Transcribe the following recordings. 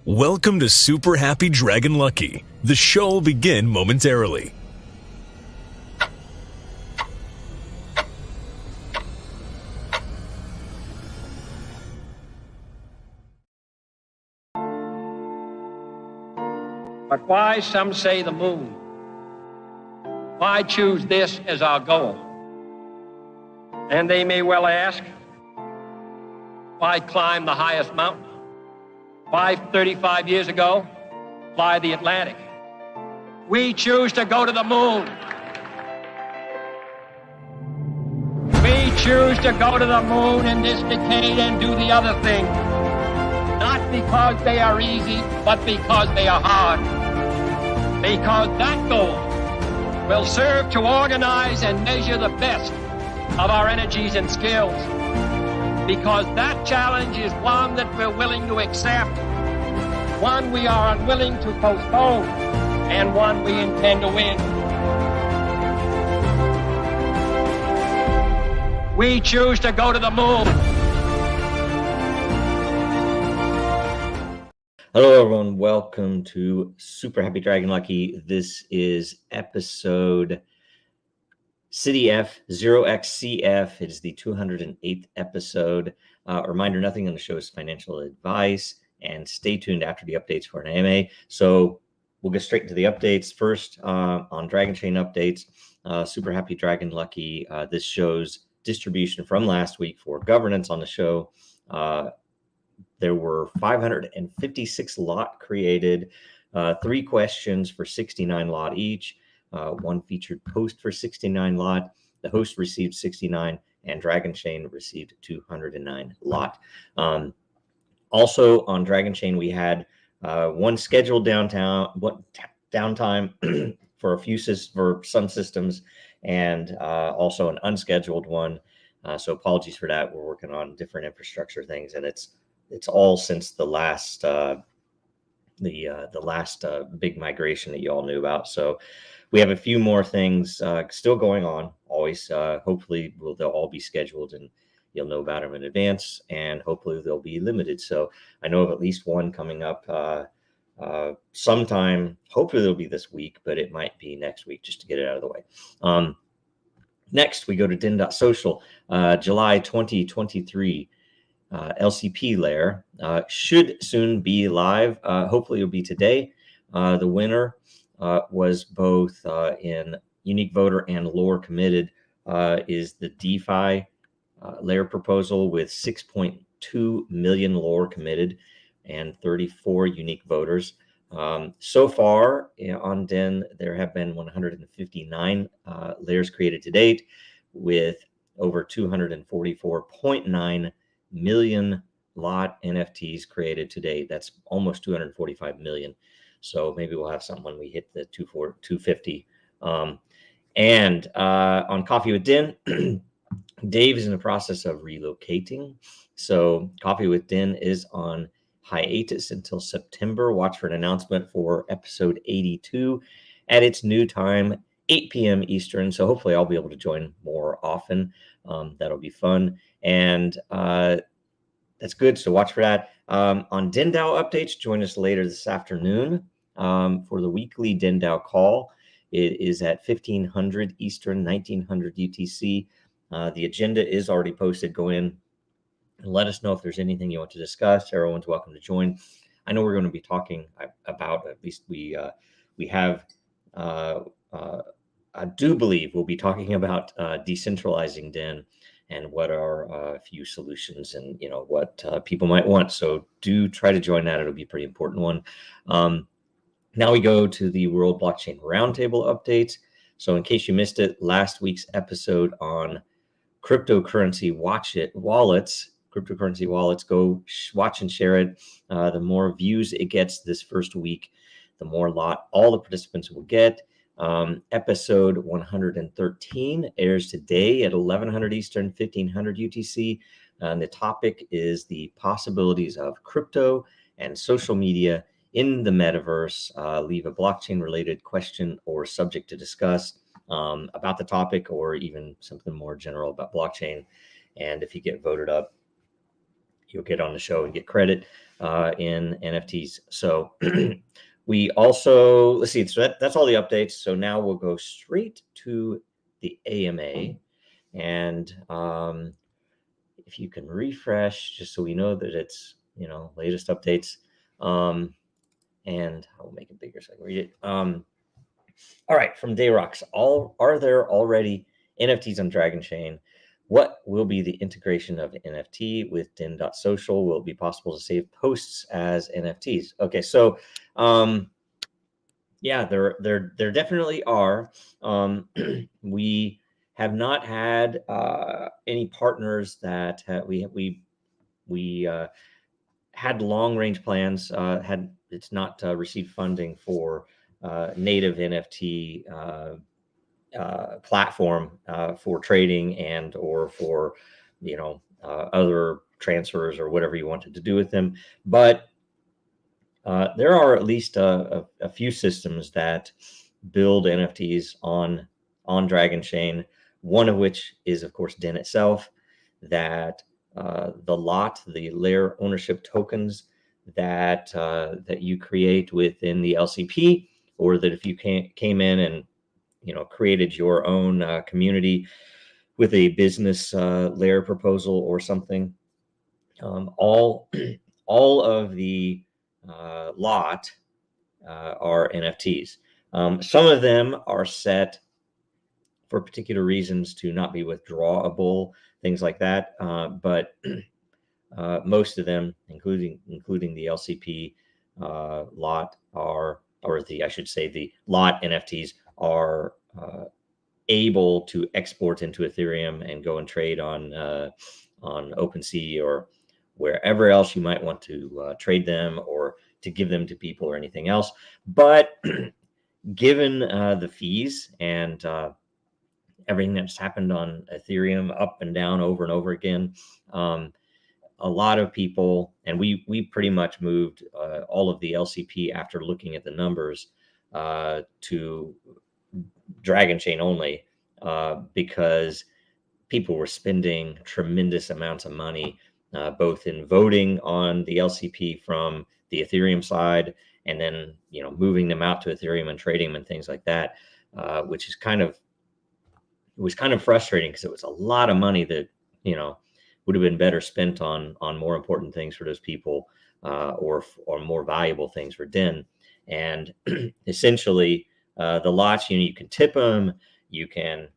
Welcome to Super Happy Dragon Lucky. The show will begin momentarily. But why, some say, the moon? Why choose this as our goal? And they may well ask, why climb the highest mountain? Why, 35 years ago, fly the Atlantic? We choose to go to the moon. We choose to go to the moon in this decade and do the other thing. Not because they are easy, but because they are hard. Because that goal will serve to organize and measure the best of our energies and skills. Because that challenge is one that we're willing to accept, one we are unwilling to postpone, and one we intend to win. We choose to go to the moon. Hello, everyone. Welcome to Super Happy Dragon Lucky. This is episode SHDL 0xcf. It is the 208th episode. Reminder, nothing on the show is financial advice, and stay tuned after the updates for an AMA. So we'll get straight into the updates. First, on Dragonchain updates, Super Happy Dragon Lucky. This shows distribution from last week for governance on the show. There were 556 lot created, 3 questions for 69 lot each, 1 featured post for 69 lot. The host received 69, and Dragonchain received 209 lot. Also on Dragonchain, we had 1 scheduled downtime for for some systems, and also an unscheduled one. So apologies for that. We're working on different infrastructure things, and it's all since the last big migration that you all knew about. So we have a few more things still going on. Always, hopefully, they'll all be scheduled and you'll know about them in advance. And hopefully, they'll be limited. So I know of at least one coming up sometime. Hopefully, it'll be this week, but it might be next week just to get it out of the way. Next, we go to Den.Social, July 2023. LCP layer should soon be live. Hopefully it'll be today. The winner was both in unique voter and lore committed, is the DeFi layer proposal with 6.2 million lore committed and 34 unique voters. So far on Den, there have been 159 layers created to date with over 244.9 million lot NFTs created to date. That's almost 245 million. So maybe we'll have something when we hit the 250. And on Coffee with Den, Dave is in the process of relocating. So Coffee with Den is on hiatus until September. Watch for an announcement for episode 82 at its new time, 8 p.m. Eastern. So hopefully I'll be able to join more often. That'll be fun. And that's good. So watch for that. On DenDAO updates, join us later this afternoon for the weekly DenDAO call. It is at 1500 Eastern, 1900 UTC. The agenda is already posted. Go in and let us know if there's anything you want to discuss. Everyone's welcome to join. I know we're going to be talking about, at least we have, I do believe we'll be talking about decentralizing Den and what are a few solutions and, what people might want. So do try to join that. It'll be a pretty important one. Now we go to the World Blockchain Roundtable updates. So in case you missed it, last week's episode on cryptocurrency wallets, go watch and share it. The more views it gets this first week, the more lot all the participants will get. Episode 113 airs today at 1100 Eastern, 1500 UTC. And the topic is the possibilities of crypto and social media in the metaverse. Leave a blockchain related question or subject to discuss about the topic, or even something more general about blockchain. And if you get voted up, you'll get on the show and get credit. in NFTs. So we also, let's see, so that's all the updates. So now we'll go straight to the AMA. And if you can refresh, just so we know that it's, latest updates. And I'll make it bigger so I can read it. All right, from Dayrox, are there already NFTs on Dragonchain? What will be the integration of NFT with Den.Social? Will it be possible to save posts as NFTs? Okay, so yeah, there definitely are. We have not had any partners that we had long range plans. It's not received funding for native NFT platform for trading and or for other transfers or whatever you wanted to do with them. But there are at least a few systems that build NFTs on Dragonchain. One of which is, of course, Den itself. That the layer ownership tokens that you create within the LCP, or that if you came in and created your own community with a business layer proposal or something, all of the lot are NFTs. Some of them are set for particular reasons to not be withdrawable, things like that. But most of them, including the LCP lot, the lot NFTs are able to export into Ethereum and go and trade on OpenSea or wherever else you might want to trade them, or to give them to people or anything else. But given the fees and everything that's happened on Ethereum up and down over and over again, a lot of people, and we pretty much moved all of the LCP after looking at the numbers to Dragonchain only, because people were spending tremendous amounts of money, both in voting on the LCP from the Ethereum side, and then moving them out to Ethereum and trading them and things like that, which is it was kind of frustrating, because it was a lot of money that would have been better spent on more important things for those people, or more valuable things for Den. And essentially, the lots, you can tip them, you can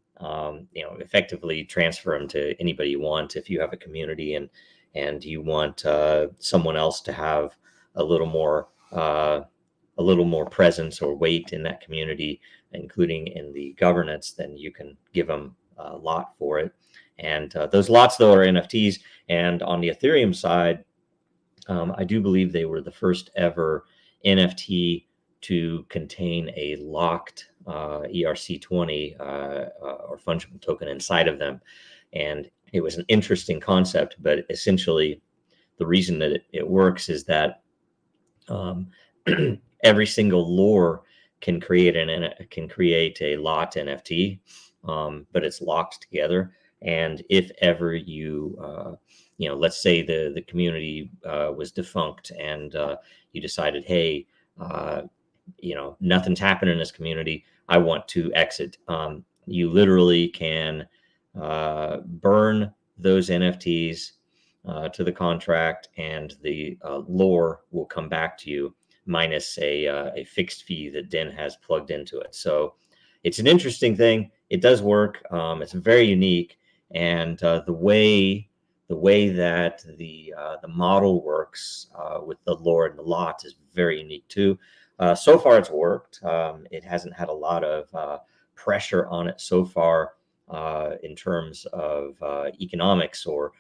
effectively transfer them to anybody you want. If you have a community and you want someone else to have a little more presence or weight in that community, including in the governance, then you can give them a lot for it. And those lots, though, are NFTs. And on the Ethereum side, I do believe they were the first ever NFT to contain a locked ERC20 or fungible token inside of them. And it was an interesting concept, but essentially the reason that it works is that every single lore can create a lot NFT, but it's locked together. And if ever you let's say the community was defunct, and you decided, hey, nothing's happened in this community, I want to exit, you literally can burn those NFTs to the contract, and the lore will come back to you, minus a fixed fee that Den has plugged into it. So it's an interesting thing. It does work. It's very unique, and the way that the model works with the lore and the lot is very unique too. So far, it's worked. It hasn't had a lot of pressure on it so far in terms of economics, or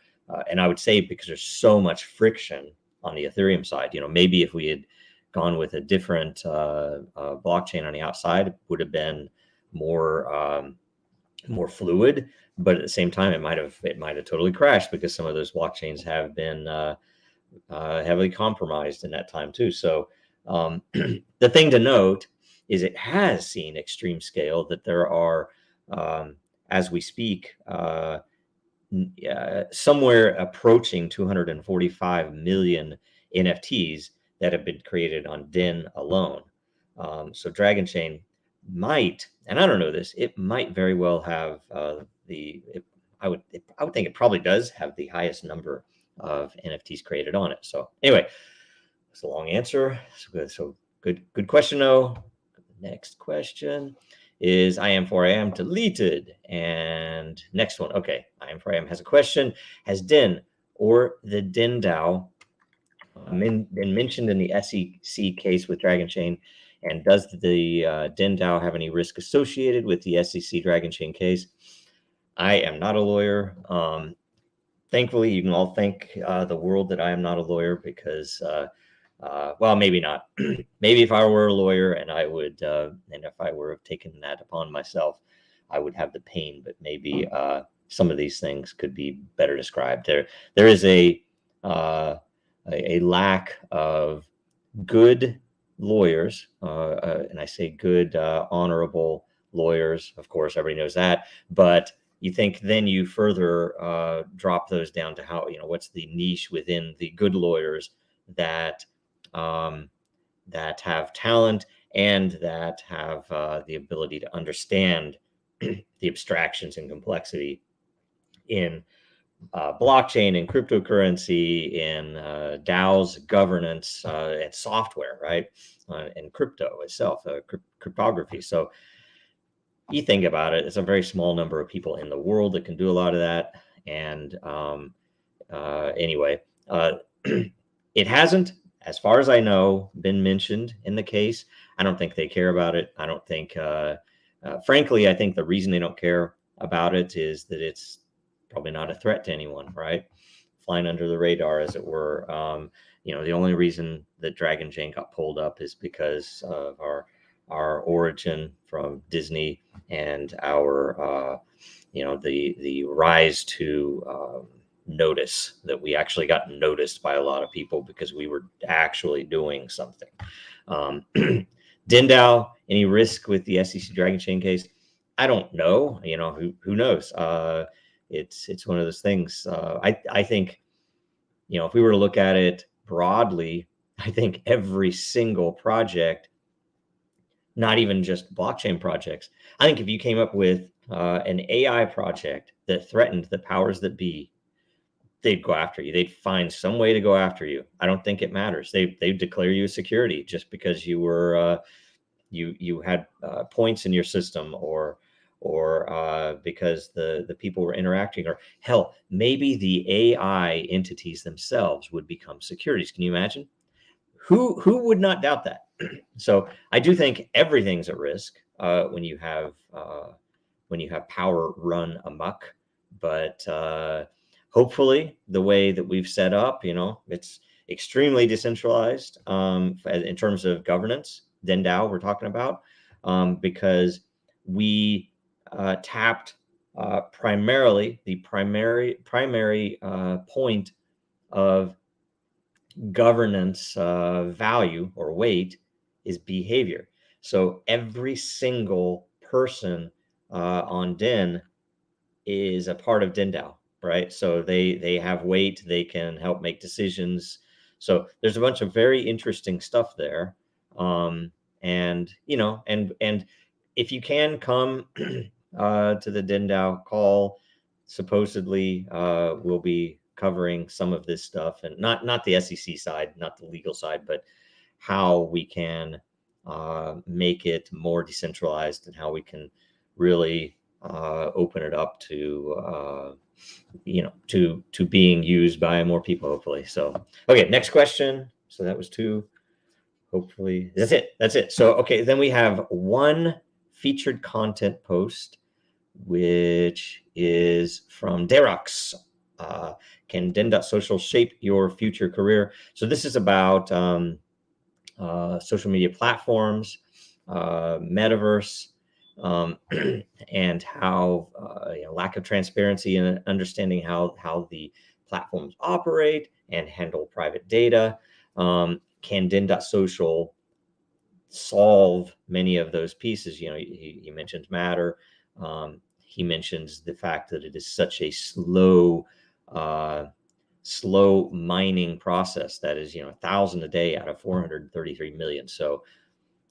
and I would say, because there's so much friction on the Ethereum side. Maybe if we had gone with a different blockchain on the outside, it would have been more fluid. But at the same time, it might have totally crashed, because some of those blockchains have been heavily compromised in that time too. So the thing to note is it has seen extreme scale, that there are, as we speak, somewhere approaching 245 million NFTs that have been created on DIN alone. So Dragonchain might, and I don't know this, it might very well have I would think it probably does have the highest number of NFTs created on it. So anyway, it's a long answer. So good question. Next question is IM4IM deleted. And next one. Okay, IM4IM has a question. Has DIN or the DIN DAO been mentioned in the SEC case with Dragonchain? And does the DIN DAO have any risk associated with the SEC Dragonchain case? I am not a lawyer. Thankfully, you can all thank the world that I am not a lawyer because, well, maybe not. Maybe if I were a lawyer and if I were taken that upon myself, I would have the pain. But maybe some of these things could be better described. There is a lack of good lawyers, and I say good, honorable lawyers. Of course, everybody knows that, but you think then you further drop those down to how, what's the niche within the good lawyers that have talent and that have the ability to understand the abstractions and complexity in blockchain and cryptocurrency, in DAOs, governance, and software, right? And crypto itself, cryptography. So you think about it, it's a very small number of people in the world that can do a lot of that. And anyway, it hasn't, as far as I know, been mentioned in the case. I don't think they care about it. I don't think, frankly, I think the reason they don't care about it is that it's probably not a threat to anyone, right? Flying under the radar, as it were. The only reason that Dragonchain got pulled up is because of our origin from Disney and our, the rise to notice, that we actually got noticed by a lot of people because we were actually doing something. DIN any risk with the SEC Dragonchain case? I don't know. Who knows? It's one of those things. I think, if we were to look at it broadly, I think every single project, not even just blockchain projects, I think if you came up with an AI project that threatened the powers that be, they'd go after you. They'd find some way to go after you. I don't think it matters. They'd declare you a security just because you were you had points in your system, or because the people were interacting, or hell, maybe the AI entities themselves would become securities. Can you imagine? Who would not doubt that? So I do think everything's at risk when you have power run amok. But hopefully, the way that we've set up, it's extremely decentralized in terms of governance. DIN DAO we're talking about, because we tapped primarily the primary point of governance value or weight is behavior. So every single person on DIN is a part of DIN DAO, right? So they have weight, they can help make decisions. So there's a bunch of very interesting stuff there. And if you can come to the DIN DAO call, supposedly we'll be covering some of this stuff, and not the SEC side, not the legal side, but how we can make it more decentralized and how we can really open it up to to being used by more people, hopefully. So okay, next question. So that was 2. Hopefully that's it. So okay, then we have one featured content post, which is from Derox. Can Den.Social shape your future career? So this is about social media platforms, metaverse, and how lack of transparency and understanding how the platforms operate and handle private data. Can Den.Social solve many of those pieces? He mentions Matter. He mentions the fact that it is such a slow slow mining process that is, 1,000 a day out of 433 million. So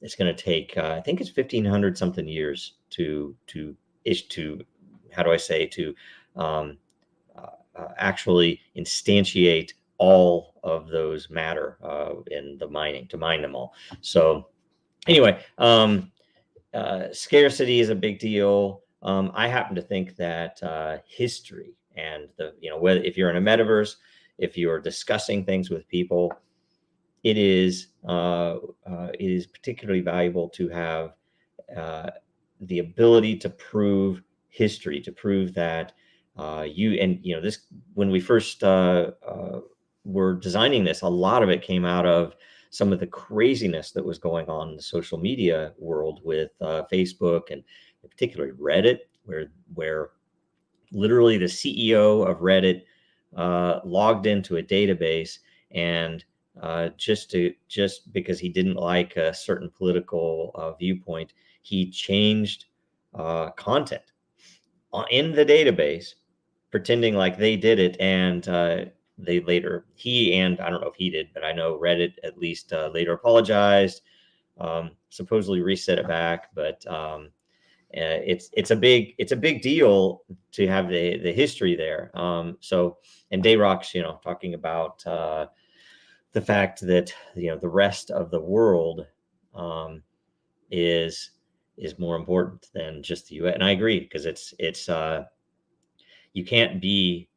it's going to take, I think it's 1,500 something years to actually instantiate all of those matter in the mining, to mine them all. So anyway, scarcity is a big deal. I happen to think that history and whether if you're in a metaverse, if you're discussing things with people, it is particularly valuable to have the ability to prove history, to prove that this, when we first were designing this, a lot of it came out of some of the craziness that was going on in the social media world with Facebook and particularly Reddit, where literally the CEO of Reddit logged into a database and just because he didn't like a certain political viewpoint, he changed content in the database, pretending like they did it, and he and I don't know if he did, but I know Reddit at least later apologized, supposedly reset it back, but it's a big deal to have the history there. So, and Dayrock's talking about the fact that the rest of the world is more important than just the US, and I agree, because it's you can't be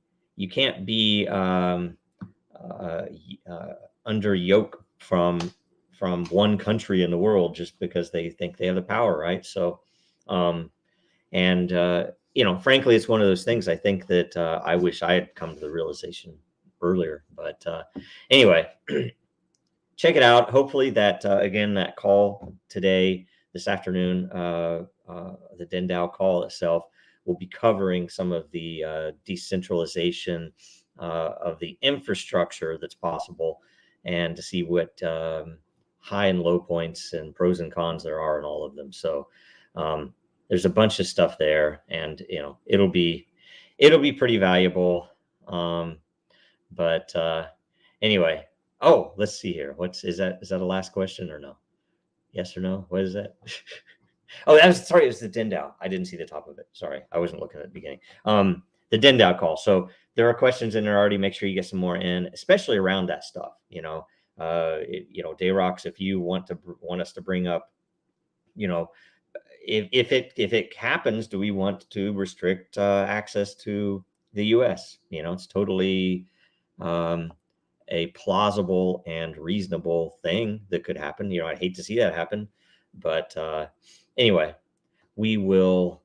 under yoke from one country in the world just because they think they have the power, right? So frankly, it's one of those things I think that I wish I had come to the realization earlier, but anyway, check it out. Hopefully that again, that call today, this afternoon, the Den.DAO call itself will be covering some of the decentralization of the infrastructure that's possible, and to see what high and low points and pros and cons there are in all of them. So there's a bunch of stuff there, and it'll be pretty valuable. But anyway, let's see here. Is that a last question or no? Yes or no? What is that? Oh, it was the Den.DAO. I didn't see the top of it. Sorry, I wasn't looking at the beginning. The Den.DAO call. So there are questions in there already. Make sure you get some more in, especially around that stuff. Dayrocks, if you want us to bring up, if it happens, do we want to restrict access to the U.S.? It's totally a plausible and reasonable thing that could happen. I'd hate to see that happen, but anyway, we will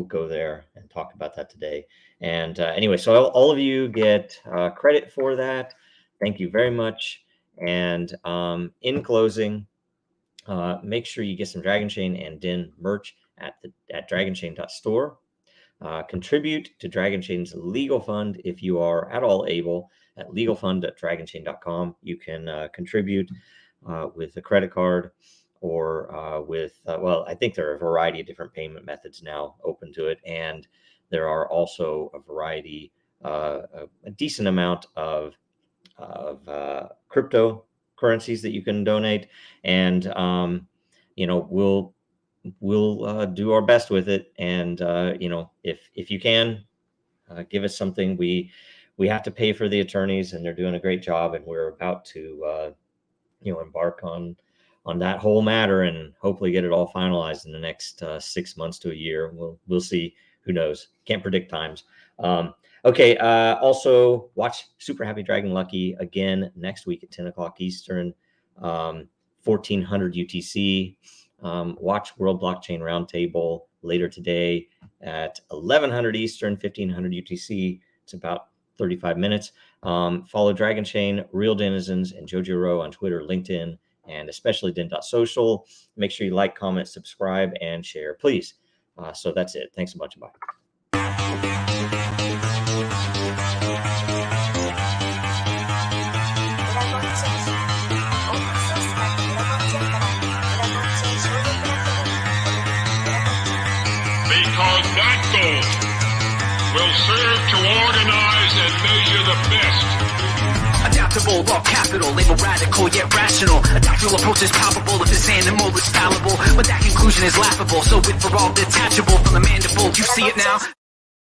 go there and talk about that today. And anyway, so all of you get credit for that. Thank you very much. And in closing, make sure you get some Dragonchain and Den merch at Dragonchain.store. Contribute to Dragonchain's legal fund if you are at all able at legalfund.dragonchain.com. You can contribute with a credit card or with, I think there are a variety of different payment methods now open to it. And there are also a variety, a decent amount of cryptocurrencies that you can donate. And, we'll do our best with it. And, if you can give us something, we have to pay for the attorneys, and they're doing a great job. And we're about to, embark on that whole matter and hopefully get it all finalized in the next 6 months to a year. We'll see. Who knows? Can't predict times. Okay. Also watch Super Happy Dragon Lucky again next week at 10 o'clock Eastern, 1400 UTC. Watch World Blockchain Roundtable later today at 1100 Eastern, 1500 UTC. It's about 35 minutes. Follow Dragonchain, Real Denizens, and Jojo Rowe on Twitter, LinkedIn, and especially Den.Social. Make sure you like, comment, subscribe, and share, please. So that's it. Thanks a bunch. Bye. Because that goal will serve to organize and measure the best Adaptable, raw capital, label radical yet rational. A tactical approach is palpable if this animal is fallible, but that conclusion is laughable. So with for all detachable from the mandible, you see it now.